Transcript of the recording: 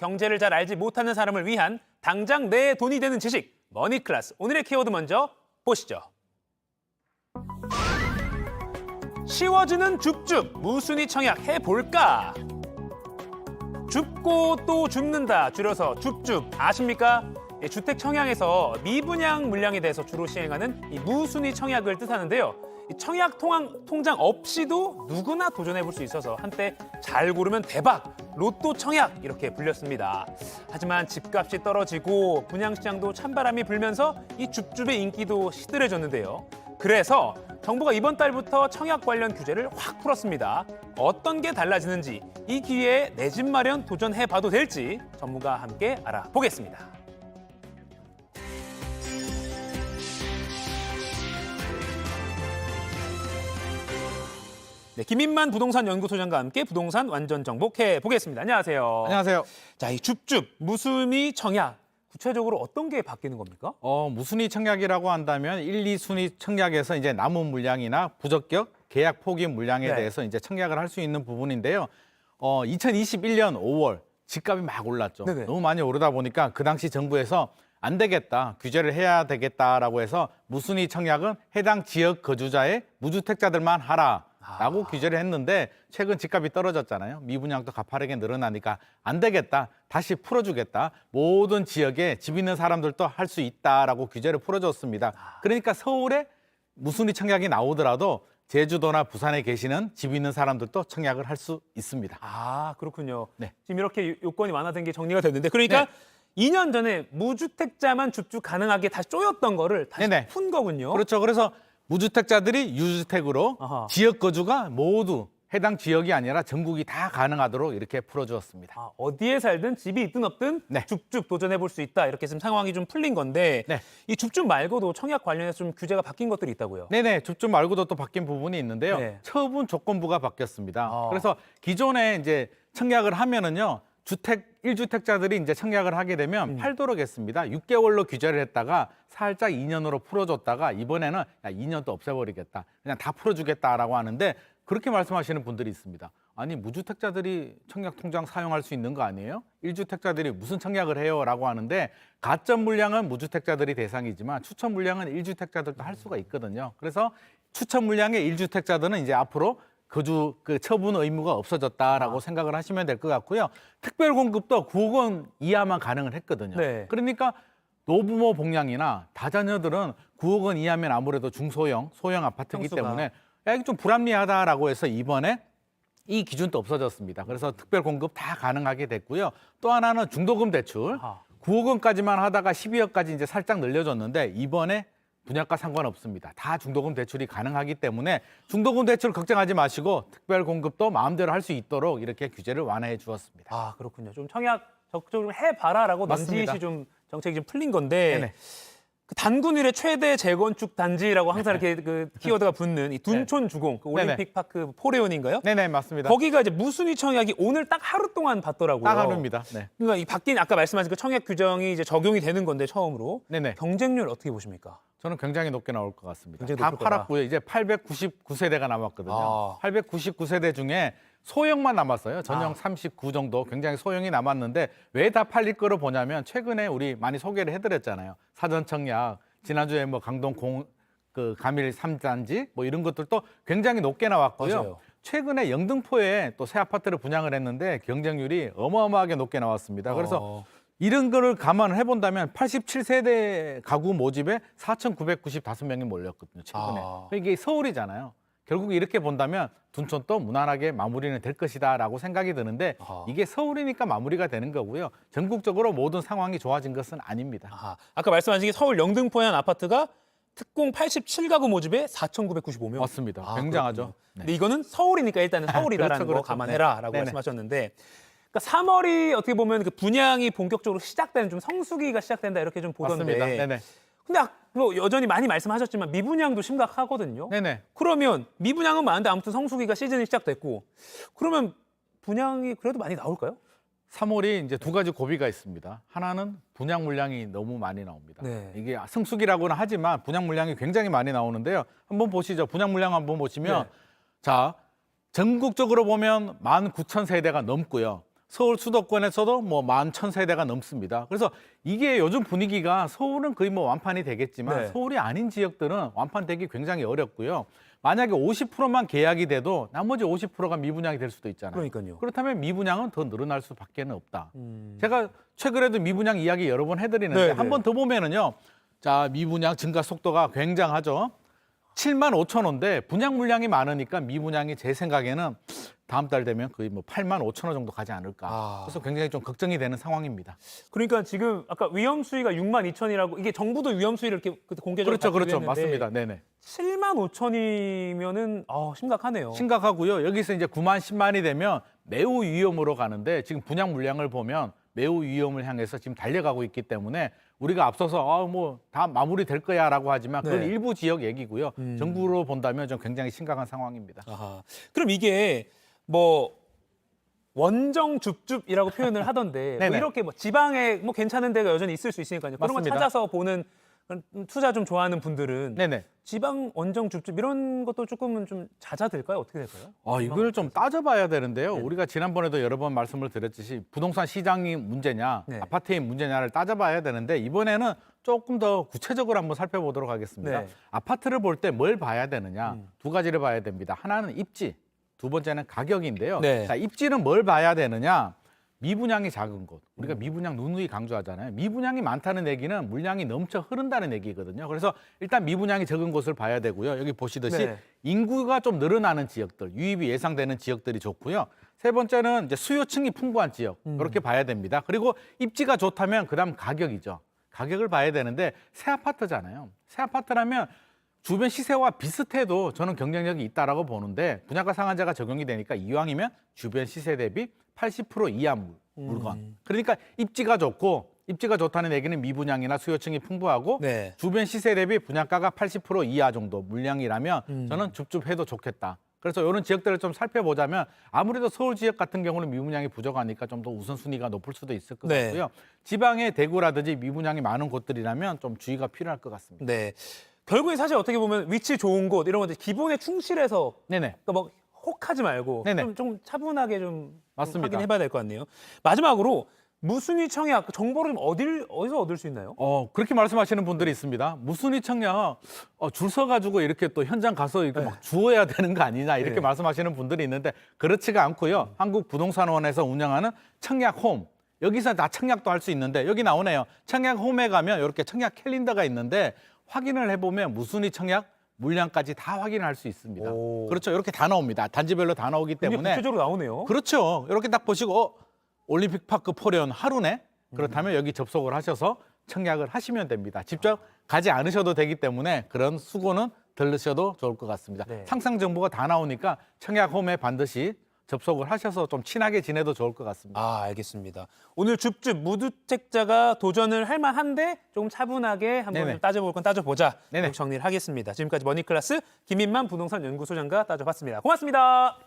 경제를 잘 알지 못하는 사람을 위한 당장 내 돈이 되는 지식, 머니클래스. 오늘의 키워드 먼저 보시죠. 쉬워지는 줍줍, 무순위 청약 해볼까? 줍고 또 줍는다, 줄여서 줍줍. 아십니까? 주택 청약에서 미분양 물량에 대해서 주로 시행하는 이 무순위 청약을 뜻하는데요. 이 청약 통장 없이도 누구나 도전해볼 수 있어서 한때 잘 고르면 대박, 로또 청약 이렇게 불렸습니다. 하지만 집값이 떨어지고 분양시장도 찬바람이 불면서 이 줍줍의 인기도 시들해졌는데요. 그래서 정부가 이번 달부터 청약 관련 규제를 확 풀었습니다. 어떤 게 달라지는지, 이 기회에 내 집 마련 도전해봐도 될지 전문가와 함께 알아보겠습니다. 네, 김인만 부동산 연구소장과 함께 부동산 완전 정복해 보겠습니다. 안녕하세요. 안녕하세요. 자, 이 줍줍 무순위 청약 구체적으로 어떤 게 바뀌는 겁니까? 무순위 청약이라고 한다면 1, 2순위 청약에서 이제 남은 물량이나 부적격 계약 포기 물량에 네. 대해서 이제 청약을 할 수 있는 부분인데요. 2021년 5월 집값이 막 올랐죠. 네네. 너무 많이 오르다 보니까 그 당시 정부에서 안 되겠다, 규제를 해야 되겠다라고 해서 무순위 청약은 해당 지역 거주자의 무주택자들만 하라라고 규제를 했는데 최근 집값이 떨어졌잖아요. 미분양도 가파르게 늘어나니까 안 되겠다, 다시 풀어주겠다. 모든 지역에 집 있는 사람들도 할 수 있다라고 규제를 풀어줬습니다. 그러니까 서울에 무순위 청약이 나오더라도 제주도나 부산에 계시는 집 있는 사람들도 청약을 할 수 있습니다. 아, 그렇군요. 네. 지금 이렇게 요건이 완화된 게 정리가 됐는데, 그러니까 네. 2년 전에 무주택자만 줍줍 가능하게 다시 쪼였던 거를 다시 네네. 푼 거군요. 그렇죠. 그래서 무주택자들이 유주택으로 아하. 지역 거주가 모두 해당 지역이 아니라 전국이 다 가능하도록 이렇게 풀어주었습니다. 아, 어디에 살든 집이 있든 없든 네. 줍줍 도전해 볼 수 있다. 이렇게 지금 상황이 좀 풀린 건데, 네. 이 줍줍 말고도 청약 관련해서 좀 규제가 바뀐 것들이 있다고요. 네네, 줍줍 말고도 또 바뀐 부분이 있는데요. 네. 처분 조건부가 바뀌었습니다. 아. 그래서 기존에 이제 청약을 하면은요, 주택 1주택자들이 이제 청약을 하게 되면 팔도록 했습니다. 6개월로 규제를 했다가 살짝 2년으로 풀어줬다가 이번에는 야, 2년도 없애버리겠다, 그냥 다 풀어주겠다라고 하는데, 그렇게 말씀하시는 분들이 있습니다. 아니, 무주택자들이 청약 통장 사용할 수 있는 거 아니에요? 1주택자들이 무슨 청약을 해요? 라고 하는데, 가점 물량은 무주택자들이 대상이지만 추천 물량은 1주택자들도 할 수가 있거든요. 그래서 추천 물량의 1주택자들은 이제 앞으로 거주 처분 의무가 없어졌다라고 생각을 하시면 될 것 같고요. 특별 공급도 9억 원 이하만 가능을 했거든요. 네. 그러니까 노부모 복량이나 다자녀들은 9억 원 이하면 아무래도 중소형, 소형 아파트이기 평수가. 때문에 야, 이게 좀 불합리하다라고 해서 이번에 이 기준도 없어졌습니다. 그래서 특별 공급 다 가능하게 됐고요. 또 하나는 중도금 대출. 아하. 9억 원까지만 하다가 12억까지 이제 살짝 늘려줬는데 이번에 분양가 상관없습니다. 다 중도금 대출이 가능하기 때문에 중도금 대출 걱정하지 마시고 특별 공급도 마음대로 할 수 있도록 이렇게 규제를 완화해 주었습니다. 아, 그렇군요. 좀 청약 적극적으로 해봐라라고 맞습니다. 넌지시 좀 정책이 좀 풀린 건데, 네네. 그 단군일의 최대 재건축 단지라고 항상 이렇게 그 키워드가 붙는 이 둔촌 주공, 그 네네. 올림픽 파크 포레온인가요? 네네, 맞습니다. 거기가 이제 무순위 청약이 오늘 딱 하루 동안 받더라고요. 딱 하루입니다. 네. 그러니까 이 바뀐 아까 말씀하신 그 청약 규정이 이제 적용이 되는 건데 처음으로 네네. 경쟁률 어떻게 보십니까? 저는 굉장히 높게 나올 것 같습니다. 굉장히 다 높을 거다. 팔았고요. 이제 899세대가 남았거든요. 아. 899세대 중에 소형만 남았어요. 전용 39 정도 굉장히 소형이 남았는데 왜 다 팔릴 거로 보냐면 최근에 우리 많이 소개를 해드렸잖아요. 사전 청약, 지난주에 뭐 강동 가밀 3단지 뭐 이런 것들도 굉장히 높게 나왔고요. 맞아요. 최근에 영등포에 또 새 아파트를 분양을 했는데 경쟁률이 어마어마하게 높게 나왔습니다. 그래서 이런 거를 감안을 해본다면 87세대 가구 모집에 4,995명이 몰렸거든요, 최근에. 아. 이게 서울이잖아요. 결국 이렇게 본다면 둔촌도 무난하게 마무리는 될 것이다라고 생각이 드는데 아하. 이게 서울이니까 마무리가 되는 거고요. 전국적으로 모든 상황이 좋아진 것은 아닙니다. 아하. 아까 말씀하신 게 서울 영등포에 한 아파트가 특공 87가구 모집에 4,995명. 맞습니다. 아, 굉장하죠. 그렇군요. 네. 근데 이거는 서울이니까 일단은 서울이다라는 그렇죠, 거 그렇죠. 감안해라라고 네. 네네. 말씀하셨는데, 그러니까 3월이 어떻게 보면 그 분양이 본격적으로 시작되는, 좀 성수기가 시작된다 이렇게 좀 보던데. 맞습니다. 네네. 근데 뭐 여전히 많이 말씀하셨지만 미분양도 심각하거든요. 네네. 그러면 미분양은 많은데 아무튼 성수기가 시즌이 시작됐고, 그러면 분양이 그래도 많이 나올까요? 3월이 이제 두 가지 고비가 있습니다. 하나는 분양 물량이 너무 많이 나옵니다. 네. 이게 성수기라고는 하지만 분양 물량이 굉장히 많이 나오는데요. 한번 보시죠. 분양 물량 한번 보시면 네. 자, 전국적으로 보면 19,000세대가 넘고요. 서울 수도권에서도 뭐 11,000세대가 넘습니다. 그래서 이게 요즘 분위기가 서울은 거의 뭐 완판이 되겠지만 네. 서울이 아닌 지역들은 완판되기 굉장히 어렵고요. 만약에 50%만 계약이 돼도 나머지 50%가 미분양이 될 수도 있잖아요. 그러니까요. 그렇다면 미분양은 더 늘어날 수밖에 없다. 제가 최근에도 미분양 이야기 여러 번 해드리는데 네, 한 번 더 보면은요. 자, 미분양 증가 속도가 굉장하죠. 75,000호인데 분양 물량이 많으니까 미분양이 제 생각에는 다음 달 되면 거의 뭐 85,000호 정도 가지 않을까. 아. 그래서 굉장히 좀 걱정이 되는 상황입니다. 그러니까 지금 아까 위험 수위가 62,000이라고 이게 정부도 위험 수위를 이렇게 공개적으로 그렇죠. 발표했는데 맞습니다. 네네. 75,000이면은 심각하네요. 심각하고요. 여기서 이제 9만, 10만이 되면 매우 위험으로 가는데 지금 분양 물량을 보면 매우 위험을 향해서 지금 달려가고 있기 때문에 우리가 앞서서 뭐 다 마무리될 거야라고 하지만 그건 네. 일부 지역 얘기고요. 전국으로 본다면 좀 굉장히 심각한 상황입니다. 아하. 그럼 이게 뭐 원정 줍줍이라고 표현을 하던데 뭐 네네. 이렇게 뭐 지방에 뭐 괜찮은 데가 여전히 있을 수 있으니까요. 그런 거 맞습니다. 찾아서 보는 투자 좀 좋아하는 분들은 네네. 지방 원정 줍줍 이런 것도 조금은 좀 잦아들까요? 어떻게 될까요? 이걸 좀 따져봐야 되는데요. 우리가 지난번에도 여러 번 말씀을 드렸듯이 부동산 시장이 문제냐, 네. 아파트의 문제냐를 따져봐야 되는데 이번에는 조금 더 구체적으로 한번 살펴보도록 하겠습니다. 네. 아파트를 볼 때 뭘 봐야 되느냐? 두 가지를 봐야 됩니다. 하나는 입지, 두 번째는 가격인데요. 네. 자, 입지는 뭘 봐야 되느냐? 미분양이 작은 곳. 우리가 미분양 누누이 강조하잖아요. 미분양이 많다는 얘기는 물량이 넘쳐 흐른다는 얘기거든요. 그래서 일단 미분양이 적은 곳을 봐야 되고요. 여기 보시듯이 네. 인구가 좀 늘어나는 지역들, 유입이 예상되는 지역들이 좋고요. 세 번째는 이제 수요층이 풍부한 지역, 이렇게 봐야 됩니다. 그리고 입지가 좋다면 그다음 가격이죠. 가격을 봐야 되는데 새 아파트잖아요. 새 아파트라면 주변 시세와 비슷해도 저는 경쟁력이 있다라고 보는데 분양가 상한제가 적용이 되니까 이왕이면 주변 시세 대비 80% 이하 물건. 그러니까 입지가 좋고 입지가 좋다는 얘기는 미분양이나 수요층이 풍부하고 네. 주변 시세 대비 분양가가 80% 이하 정도 물량이라면 저는 줍줍해도 좋겠다. 그래서 이런 지역들을 좀 살펴보자면 아무래도 서울 지역 같은 경우는 미분양이 부족하니까 좀 더 우선순위가 높을 수도 있을 것 네. 같고요. 지방의 대구라든지 미분양이 많은 곳들이라면 좀 주의가 필요할 것 같습니다. 네. 결국에 사실 어떻게 보면 위치 좋은 곳 이런 것들 기본에 충실해서 네네. 그러니까 뭐 혹하지 말고 네네. 좀 차분하게 좀 맞습니다. 확인해봐야 될 것 같네요. 마지막으로 무순위 청약 정보를 좀 어디서 얻을 수 있나요? 그렇게 말씀하시는 분들이 있습니다. 무순위 청약 줄 서가지고 이렇게 또 현장 가서 이렇게 네. 막 주어야 되는 거 아니냐 이렇게 네. 말씀하시는 분들이 있는데 그렇지가 않고요. 한국부동산원에서 운영하는 청약홈 여기서 다 청약도 할 수 있는데 여기 나오네요. 청약홈에 가면 이렇게 청약 캘린더가 있는데 확인을 해보면 무순위 청약 물량까지 다 확인할 수 있습니다. 오. 그렇죠. 이렇게 다 나옵니다. 단지별로 다 나오기 굉장히 때문에 구체적으로 나오네요. 그렇죠. 이렇게 딱 보시고 올림픽파크 포레온 하루네? 그렇다면 여기 접속을 하셔서 청약을 하시면 됩니다. 직접 가지 않으셔도 되기 때문에 그런 수고는 덜으셔도 좋을 것 같습니다. 네. 상상 정보가 다 나오니까 청약홈에 반드시 접속을 하셔서 좀 친하게 지내도 좋을 것 같습니다. 알겠습니다. 오늘 줍줍 무주택자가 도전을 할 만한데 조금 차분하게 한번 네네. 좀 따져볼 건 따져보자. 네네. 이렇게 정리를 하겠습니다. 지금까지 머니클래스 김인만 부동산 연구소장과 따져봤습니다. 고맙습니다.